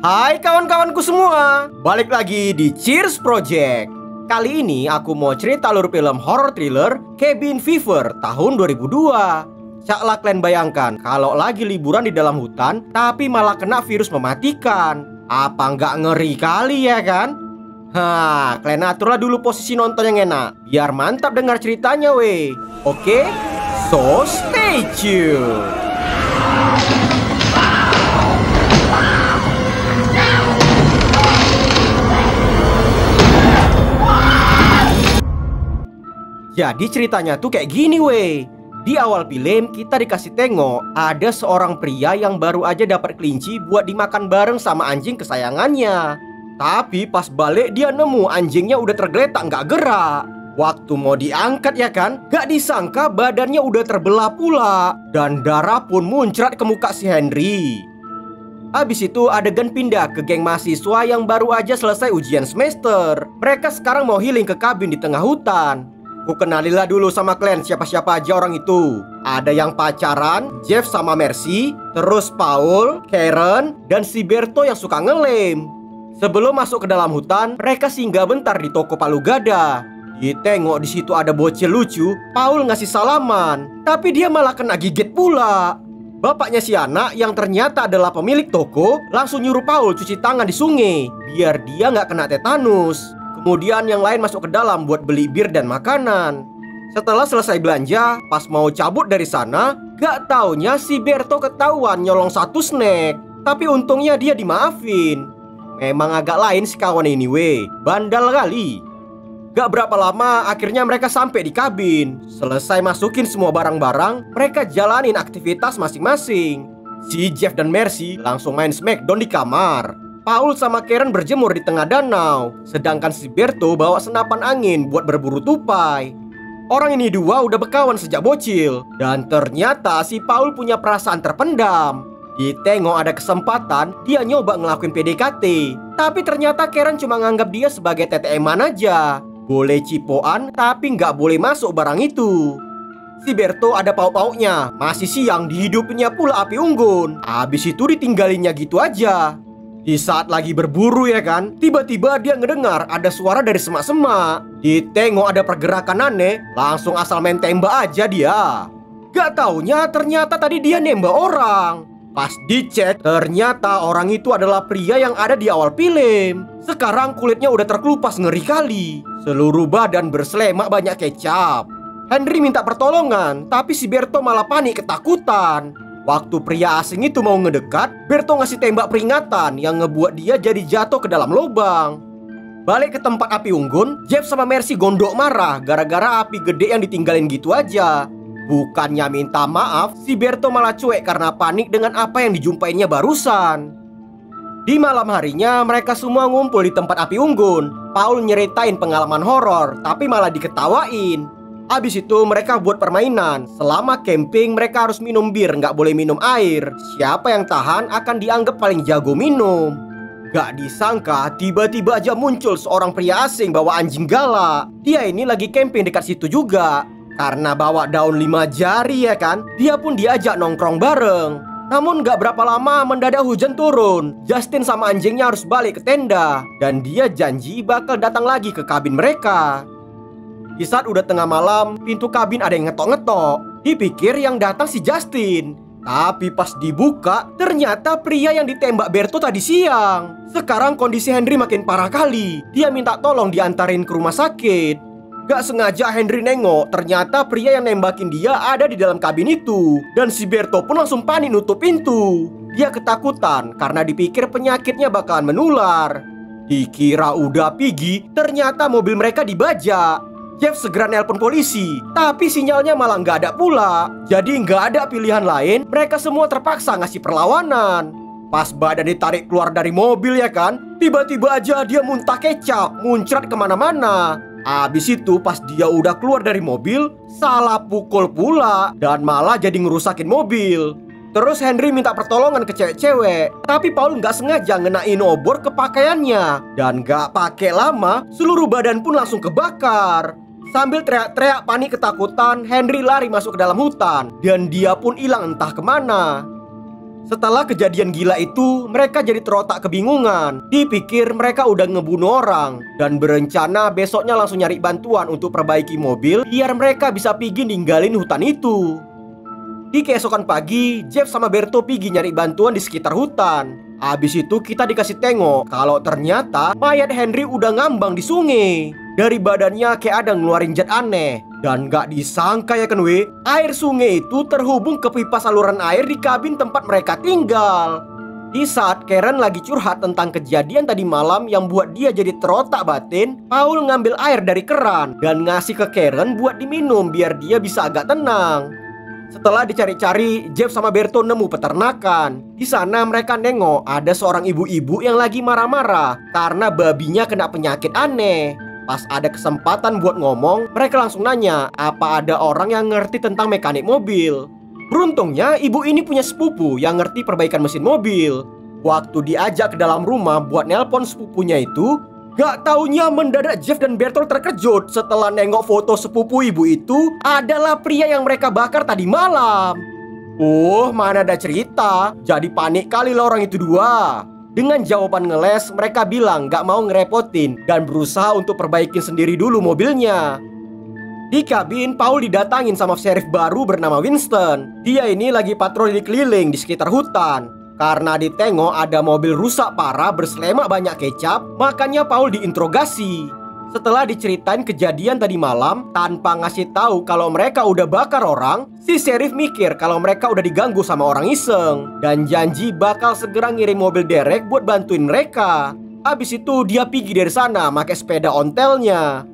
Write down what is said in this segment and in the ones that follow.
Hai kawan-kawanku semua, balik lagi di Cheers Project. Kali ini aku mau cerita alur film horror thriller Cabin Fever tahun 2002. Caklah kalian bayangkan kalau lagi liburan di dalam hutan tapi malah kena virus mematikan. Apa nggak ngeri kali ya kan? Kalian aturlah dulu posisi nonton yang enak biar mantap dengar ceritanya weh. Oke? So stay tuned. Jadi ceritanya tuh kayak gini weh. Di awal film kita dikasih tengok ada seorang pria yang baru aja dapat kelinci buat dimakan bareng sama anjing kesayangannya. Tapi pas balik dia nemu anjingnya udah tergeletak nggak gerak. Waktu mau diangkat ya kan, gak disangka badannya udah terbelah pula. Dan darah pun muncrat ke muka si Henry. Habis itu adegan pindah ke geng mahasiswa yang baru aja selesai ujian semester. Mereka sekarang mau healing ke kabin di tengah hutan. Ku kenalilah dulu sama kalian siapa-siapa aja orang itu. Ada yang pacaran, Jeff sama Mercy, terus Paul, Karen, dan si Berto yang suka ngelem. Sebelum masuk ke dalam hutan, mereka singgah bentar di toko palu gada. Ditengok di situ ada bocil lucu, Paul ngasih salaman, tapi dia malah kena gigit pula. Bapaknya si anak yang ternyata adalah pemilik toko langsung nyuruh Paul cuci tangan di sungai biar dia nggak kena tetanus. Kemudian yang lain masuk ke dalam buat beli bir dan makanan. Setelah selesai belanja, pas mau cabut dari sana, gak taunya si Berto ketahuan nyolong satu snack. Tapi untungnya dia dimaafin. Memang agak lain si kawan ini weh, bandal kali. Gak berapa lama akhirnya mereka sampai di kabin. Selesai masukin semua barang-barang, mereka jalanin aktivitas masing-masing. Si Jeff dan Mercy langsung main Smackdown di kamar. Paul sama Karen berjemur di tengah danau. Sedangkan si Berto bawa senapan angin buat berburu tupai. Orang ini dua udah berkawan sejak bocil. Dan ternyata si Paul punya perasaan terpendam. Ditengok ada kesempatan, dia nyoba ngelakuin PDKT. Tapi ternyata Karen cuma nganggap dia sebagai TTM-an aja. Boleh cipoan, tapi nggak boleh masuk barang itu. Si Berto ada pauk-pauknya. Masih siang dihidupinnya pula api unggun. Habis itu ditinggalinnya gitu aja. Di saat lagi berburu ya kan, tiba-tiba dia ngedengar ada suara dari semak-semak. Ditengok ada pergerakan aneh, langsung asal main tembak aja dia. Gak taunya ternyata tadi dia nembak orang. Pas dicek, ternyata orang itu adalah pria yang ada di awal film. Sekarang kulitnya udah terkelupas ngeri kali. Seluruh badan berselemak banyak kecap. Henry minta pertolongan, tapi si Berto malah panik ketakutan. Waktu pria asing itu mau ngedekat, Berto ngasih tembak peringatan yang ngebuat dia jadi jatuh ke dalam lubang. Balik ke tempat api unggun, Jeff sama Mercy gondok marah gara-gara api gede yang ditinggalin gitu aja. Bukannya minta maaf, si Berto malah cuek karena panik dengan apa yang dijumpainnya barusan. Di malam harinya, mereka semua ngumpul di tempat api unggun. Paul nyeritain pengalaman horor, tapi malah diketawain. Habis itu mereka buat permainan. Selama camping mereka harus minum bir, nggak boleh minum air. Siapa yang tahan akan dianggap paling jago minum. Gak disangka tiba-tiba aja muncul seorang pria asing bawa anjing galak. Dia ini lagi camping dekat situ juga. Karena bawa daun 5 jari ya kan, dia pun diajak nongkrong bareng. Namun gak berapa lama mendadak hujan turun. Justin sama anjingnya harus balik ke tenda. Dan dia janji bakal datang lagi ke kabin mereka. Di saat udah tengah malam, pintu kabin ada yang ngetok-ngetok. Dipikir yang datang si Justin. Tapi pas dibuka, ternyata pria yang ditembak Berto tadi siang. Sekarang kondisi Henry makin parah kali. Dia minta tolong diantarin ke rumah sakit. Gak sengaja Henry nengok, ternyata pria yang nembakin dia ada di dalam kabin itu. Dan si Berto pun langsung panik nutup pintu. Dia ketakutan karena dipikir penyakitnya bakalan menular. Dikira udah pergi, ternyata mobil mereka dibajak. Jeff segera nelpon polisi, tapi sinyalnya malah nggak ada pula. Jadi nggak ada pilihan lain, mereka semua terpaksa ngasih perlawanan. Pas badan ditarik keluar dari mobil ya kan, tiba-tiba aja dia muntah kecap, muncrat kemana-mana. Abis itu pas dia udah keluar dari mobil, salah pukul pula dan malah jadi ngerusakin mobil. Terus Henry minta pertolongan ke cewek-cewek, tapi Paul nggak sengaja ngenain obor ke pakaiannya. Dan nggak pakai lama, seluruh badan pun langsung kebakar. Sambil teriak-teriak panik ketakutan, Henry lari masuk ke dalam hutan. Dan dia pun hilang entah kemana. Setelah kejadian gila itu, mereka jadi terotak kebingungan. Dipikir mereka udah ngebunuh orang dan berencana besoknya langsung nyari bantuan untuk perbaiki mobil biar mereka bisa pergi ninggalin hutan itu. Di keesokan pagi, Jeff sama Berto pergi nyari bantuan di sekitar hutan. Habis itu kita dikasih tengok kalau ternyata mayat Henry udah ngambang di sungai. Dari badannya kayak ada ngeluarin zat aneh. Dan gak disangka ya kan air sungai itu terhubung ke pipa saluran air di kabin tempat mereka tinggal. Di saat Karen lagi curhat tentang kejadian tadi malam yang buat dia jadi terotak batin, Paul ngambil air dari keran dan ngasih ke Karen buat diminum biar dia bisa agak tenang. Setelah dicari-cari, Jeff sama Berto nemu peternakan. Di sana mereka nengok ada seorang ibu-ibu yang lagi marah-marah karena babinya kena penyakit aneh. Pas ada kesempatan buat ngomong, mereka langsung nanya apa ada orang yang ngerti tentang mekanik mobil. Beruntungnya ibu ini punya sepupu yang ngerti perbaikan mesin mobil. Waktu diajak ke dalam rumah buat nelpon sepupunya itu, gak taunya mendadak Jeff dan Bertolt terkejut setelah nengok foto sepupu ibu itu adalah pria yang mereka bakar tadi malam. Oh, mana ada cerita, jadi panik kali lah orang itu dua. Dengan jawaban ngeles, mereka bilang gak mau ngerepotin dan berusaha untuk perbaikin sendiri dulu mobilnya. Di kabin, Paul didatangin sama sheriff baru bernama Winston. Dia ini lagi patroli keliling di sekitar hutan. Karena ditengok ada mobil rusak parah berselemak banyak kecap, makanya Paul diinterogasi. Setelah diceritain kejadian tadi malam tanpa ngasih tahu kalau mereka udah bakar orang, si sheriff mikir kalau mereka udah diganggu sama orang iseng dan janji bakal segera ngirim mobil derek buat bantuin mereka. Habis itu dia pergi dari sana pakai sepeda ontelnya.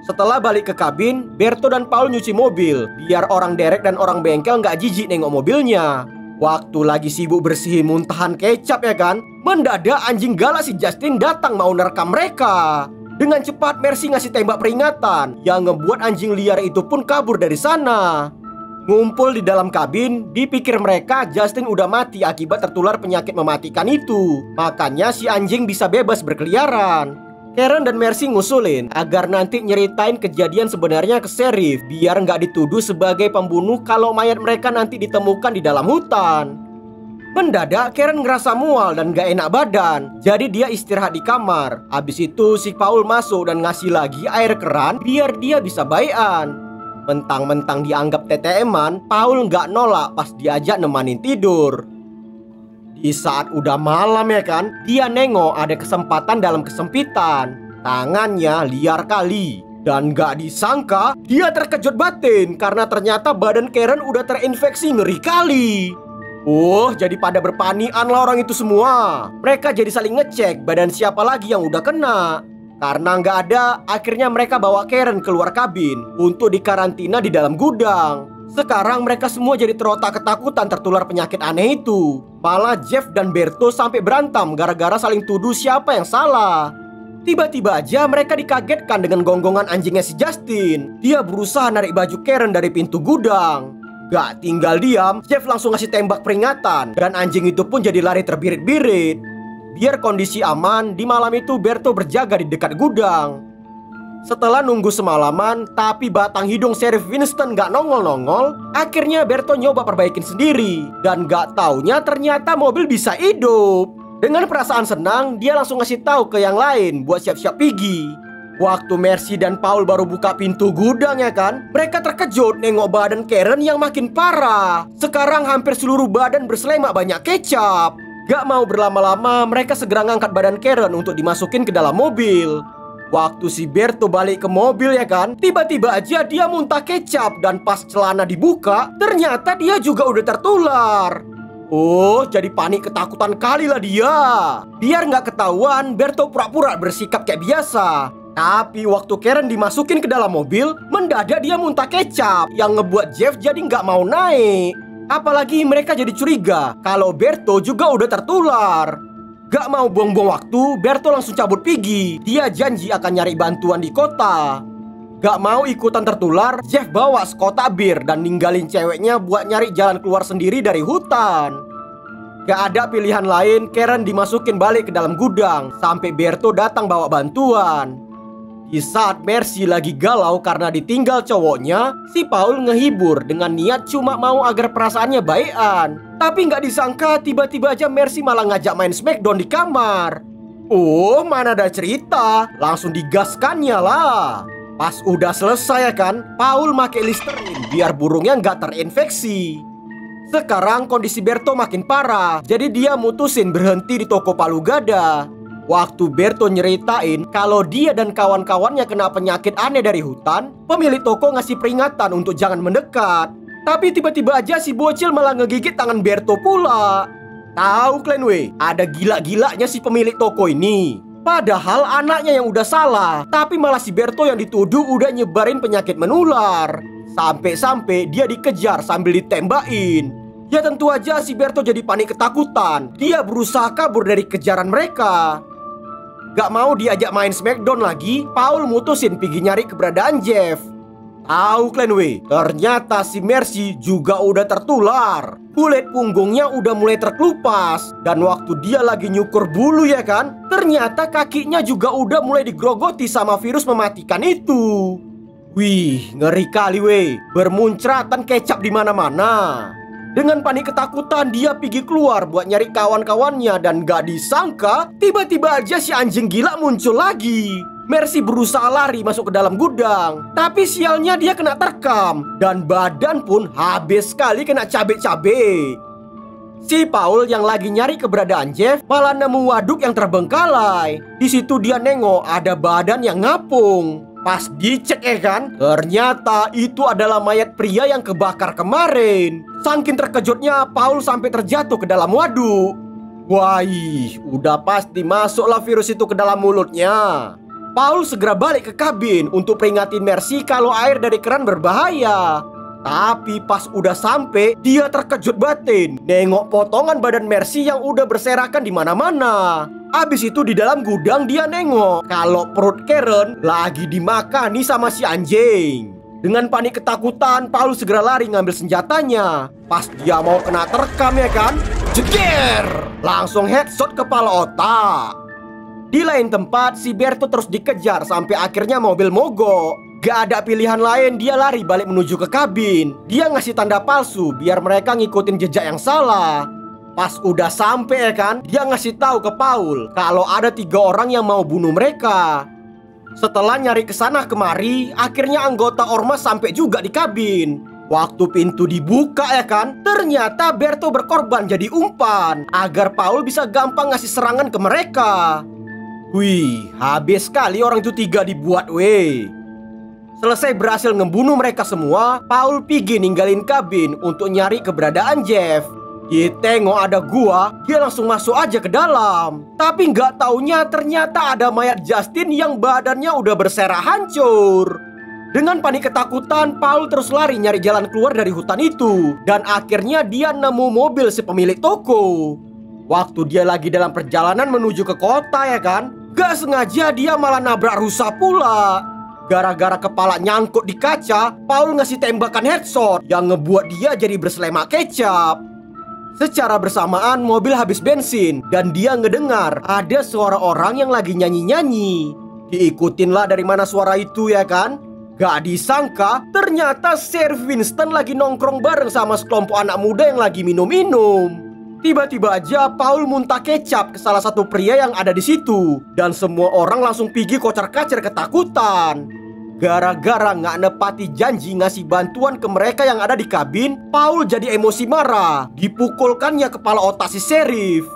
Setelah balik ke kabin, Berto dan Paul nyuci mobil biar orang derek dan orang bengkel nggak jijik nengok mobilnya. Waktu lagi sibuk bersihin muntahan kecap ya kan, mendadak anjing galak si Justin datang mau nerekam mereka. Dengan cepat Mercy ngasih tembak peringatan yang ngebuat anjing liar itu pun kabur dari sana. Ngumpul di dalam kabin, dipikir mereka Justin udah mati akibat tertular penyakit mematikan itu. Makanya si anjing bisa bebas berkeliaran. Karen dan Mercy ngusulin agar nanti nyeritain kejadian sebenarnya ke sheriff biar nggak dituduh sebagai pembunuh kalau mayat mereka nanti ditemukan di dalam hutan. Mendadak Karen ngerasa mual dan gak enak badan, jadi dia istirahat di kamar. Habis itu si Paul masuk dan ngasih lagi air keran biar dia bisa baikan. Mentang-mentang dianggap TTM-an, Paul nggak nolak pas diajak nemanin tidur. Di saat udah malam ya kan, dia nengok ada kesempatan dalam kesempitan. Tangannya liar kali. Dan gak disangka, dia terkejut batin karena ternyata badan Karen udah terinfeksi ngeri kali. Oh, jadi pada berpanikan lah orang itu semua. Mereka jadi saling ngecek badan siapa lagi yang udah kena. Karena nggak ada, akhirnya mereka bawa Karen keluar kabin untuk dikarantina di dalam gudang. Sekarang mereka semua jadi terotak ketakutan tertular penyakit aneh itu. Malah Jeff dan Berto sampai berantem gara-gara saling tuduh siapa yang salah. Tiba-tiba aja mereka dikagetkan dengan gonggongan anjingnya si Justin. Dia berusaha narik baju Karen dari pintu gudang. Gak tinggal diam, Jeff langsung ngasih tembak peringatan dan anjing itu pun jadi lari terbirit-birit. Biar kondisi aman, di malam itu Berto berjaga di dekat gudang. Setelah nunggu semalaman, tapi batang hidung Sheriff Winston gak nongol-nongol, akhirnya Berto nyoba perbaikin sendiri. Dan gak taunya ternyata mobil bisa hidup. Dengan perasaan senang, dia langsung ngasih tahu ke yang lain buat siap-siap pergi. Waktu Mercy dan Paul baru buka pintu gudang ya kan, mereka terkejut nengok badan Karen yang makin parah. Sekarang hampir seluruh badan berselemak banyak kecap. Gak mau berlama-lama, mereka segera ngangkat badan Karen untuk dimasukin ke dalam mobil. Waktu si Berto balik ke mobil ya kan, tiba-tiba aja dia muntah kecap. Dan pas celana dibuka, ternyata dia juga udah tertular. Oh, jadi panik ketakutan kali lah dia. Biar gak ketahuan, Berto pura-pura bersikap kayak biasa. Tapi waktu Karen dimasukin ke dalam mobil, mendadak dia muntah kecap yang ngebuat Jeff jadi nggak mau naik. Apalagi mereka jadi curiga kalau Berto juga udah tertular. Gak mau buang-buang waktu, Berto langsung cabut pergi. Dia janji akan nyari bantuan di kota. Gak mau ikutan tertular, Jeff bawa sekotak bir dan ninggalin ceweknya buat nyari jalan keluar sendiri dari hutan. Gak ada pilihan lain, Karen dimasukin balik ke dalam gudang sampai Berto datang bawa bantuan. Di saat Mercy lagi galau karena ditinggal cowoknya, si Paul ngehibur dengan niat cuma mau agar perasaannya baikan. Tapi nggak disangka tiba-tiba aja Mercy malah ngajak main Smackdown di kamar. Oh, mana ada cerita, langsung digaskannya lah. Pas udah selesai ya kan, Paul make Listerine biar burungnya nggak terinfeksi. Sekarang kondisi Berto makin parah, jadi dia mutusin berhenti di toko palu gada. Waktu Berto nyeritain kalau dia dan kawan-kawannya kena penyakit aneh dari hutan, pemilik toko ngasih peringatan untuk jangan mendekat. Tapi tiba-tiba aja si bocil malah ngegigit tangan Berto pula. Tahu kalian weh, ada gila-gilanya si pemilik toko ini. Padahal anaknya yang udah salah, tapi malah si Berto yang dituduh udah nyebarin penyakit menular. Sampai-sampai dia dikejar sambil ditembakin. Ya tentu aja si Berto jadi panik ketakutan. Dia berusaha kabur dari kejaran mereka. Gak mau diajak main Smackdown lagi, Paul mutusin pergi nyari keberadaan Jeff. Tahu kalian weh, ternyata si Mercy juga udah tertular. Kulit punggungnya udah mulai terkelupas. Dan waktu dia lagi nyukur bulu ya kan, ternyata kakinya juga udah mulai digrogoti sama virus mematikan itu. Wih, ngeri kali weh, bermuncratan kecap di mana-mana. Dengan panik ketakutan dia pergi keluar buat nyari kawan-kawannya. Dan gak disangka tiba-tiba aja si anjing gila muncul lagi. Mercy berusaha lari masuk ke dalam gudang, tapi sialnya dia kena terkam. Dan badan pun habis sekali kena cabe-cabe. Si Paul yang lagi nyari keberadaan Jeff malah nemu waduk yang terbengkalai. Di situ dia nengok ada badan yang ngapung. Pas dicek ya kan, ternyata itu adalah mayat pria yang kebakar kemarin. Saking terkejutnya, Paul sampai terjatuh ke dalam waduk. Wah, udah pasti masuklah virus itu ke dalam mulutnya. Paul segera balik ke kabin untuk peringatin Mercy kalau air dari keran berbahaya. Tapi pas udah sampai, dia terkejut batin nengok potongan badan Mercy yang udah berserakan di mana-mana. Abis itu di dalam gudang dia nengok kalau perut Karen lagi dimakani sama si anjing. Dengan panik ketakutan, Paul segera lari ngambil senjatanya. Pas dia mau kena terkam ya kan, jeger! Langsung headshot kepala otak. Di lain tempat, si Berto terus dikejar sampai akhirnya mobil mogok. Gak ada pilihan lain, dia lari balik menuju ke kabin. Dia ngasih tanda palsu biar mereka ngikutin jejak yang salah. Pas udah sampai ya kan, dia ngasih tahu ke Paul kalau ada 3 orang yang mau bunuh mereka. Setelah nyari kesana kemari, akhirnya anggota ormas sampai juga di kabin. Waktu pintu dibuka ya kan, ternyata Berto berkorban jadi umpan agar Paul bisa gampang ngasih serangan ke mereka. Wih, habis sekali orang itu 3 dibuat weh. Selesai berhasil ngebunuh mereka semua, Paul pergi ninggalin kabin untuk nyari keberadaan Jeff. Dia tengok ada gua, dia langsung masuk aja ke dalam. Tapi nggak taunya ternyata ada mayat Justin yang badannya udah berserah hancur. Dengan panik ketakutan, Paul terus lari nyari jalan keluar dari hutan itu. Dan akhirnya dia nemu mobil si pemilik toko. Waktu dia lagi dalam perjalanan menuju ke kota ya kan, gak sengaja dia malah nabrak rusa pula. Gara-gara kepala nyangkut di kaca, Paul ngasih tembakan headshot yang ngebuat dia jadi berselemak kecap. Secara bersamaan mobil habis bensin dan dia ngedengar ada suara orang yang lagi nyanyi-nyanyi. Diikutinlah dari mana suara itu ya kan. Gak disangka ternyata Sir Winston lagi nongkrong bareng sama sekelompok anak muda yang lagi minum-minum. Tiba-tiba aja Paul muntah kecap ke salah satu pria yang ada di situ. Dan semua orang langsung pergi kocar-kacir ketakutan. Gara-gara nggak nepati janji ngasih bantuan ke mereka yang ada di kabin, Paul jadi emosi marah. Dipukulkannya kepala otak si Sheriff.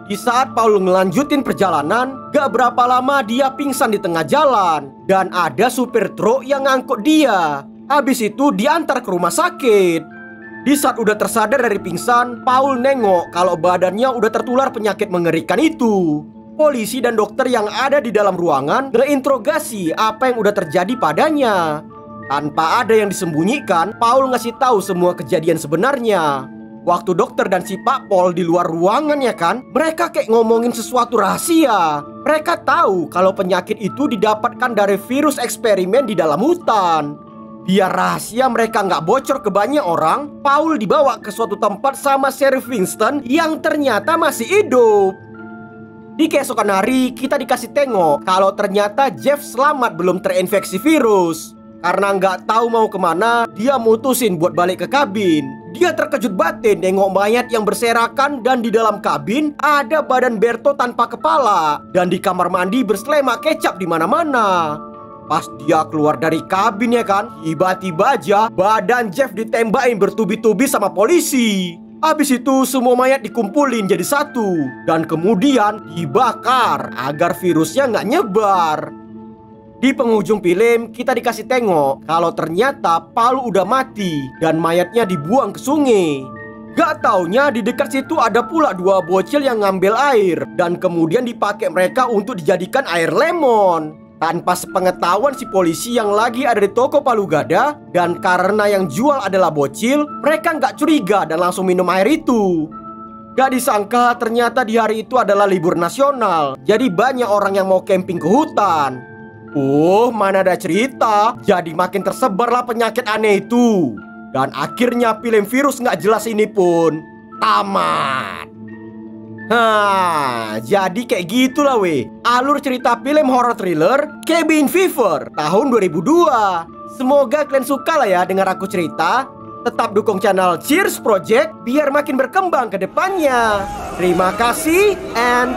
Di saat Paul ngelanjutin perjalanan, gak berapa lama dia pingsan di tengah jalan. Dan ada supir truk yang ngangkut dia. Habis itu diantar ke rumah sakit. Di saat udah tersadar dari pingsan, Paul nengok kalau badannya udah tertular penyakit mengerikan itu. Polisi dan dokter yang ada di dalam ruangan ngeinterogasi apa yang udah terjadi padanya. Tanpa ada yang disembunyikan, Paul ngasih tahu semua kejadian sebenarnya. Waktu dokter dan si Pak Pol di luar ruangan ya kan, mereka kayak ngomongin sesuatu rahasia. Mereka tahu kalau penyakit itu didapatkan dari virus eksperimen di dalam hutan. Biar rahasia mereka nggak bocor ke banyak orang, Paul dibawa ke suatu tempat sama Sheriff Winston yang ternyata masih hidup. Di keesokan hari kita dikasih tengok kalau ternyata Jeff selamat belum terinfeksi virus. Karena nggak tahu mau kemana, dia mutusin buat balik ke kabin. Dia terkejut batin nengok mayat yang berserakan dan di dalam kabin ada badan Berto tanpa kepala. Dan di kamar mandi berselema kecap di mana-mana. Pas dia keluar dari kabin ya kan, tiba-tiba aja badan Jeff ditembakin bertubi-tubi sama polisi. Habis itu semua mayat dikumpulin jadi satu dan kemudian dibakar agar virusnya nggak nyebar. Di penghujung film kita dikasih tengok kalau ternyata Paul udah mati dan mayatnya dibuang ke sungai. Gak taunya di dekat situ ada pula dua bocil yang ngambil air dan kemudian dipakai mereka untuk dijadikan air lemon. Tanpa sepengetahuan si polisi yang lagi ada di toko palu gada. Dan karena yang jual adalah bocil, mereka nggak curiga dan langsung minum air itu. Gak disangka ternyata di hari itu adalah libur nasional. Jadi banyak orang yang mau camping ke hutan. Mana ada cerita. Jadi makin tersebarlah penyakit aneh itu. Dan akhirnya film virus nggak jelas ini pun tamat. Jadi kayak gitulah alur cerita film horror thriller Cabin Fever tahun 2002. Semoga kalian suka lah ya dengar aku cerita. Tetap dukung channel Cheers Project biar makin berkembang ke depannya. Terima kasih and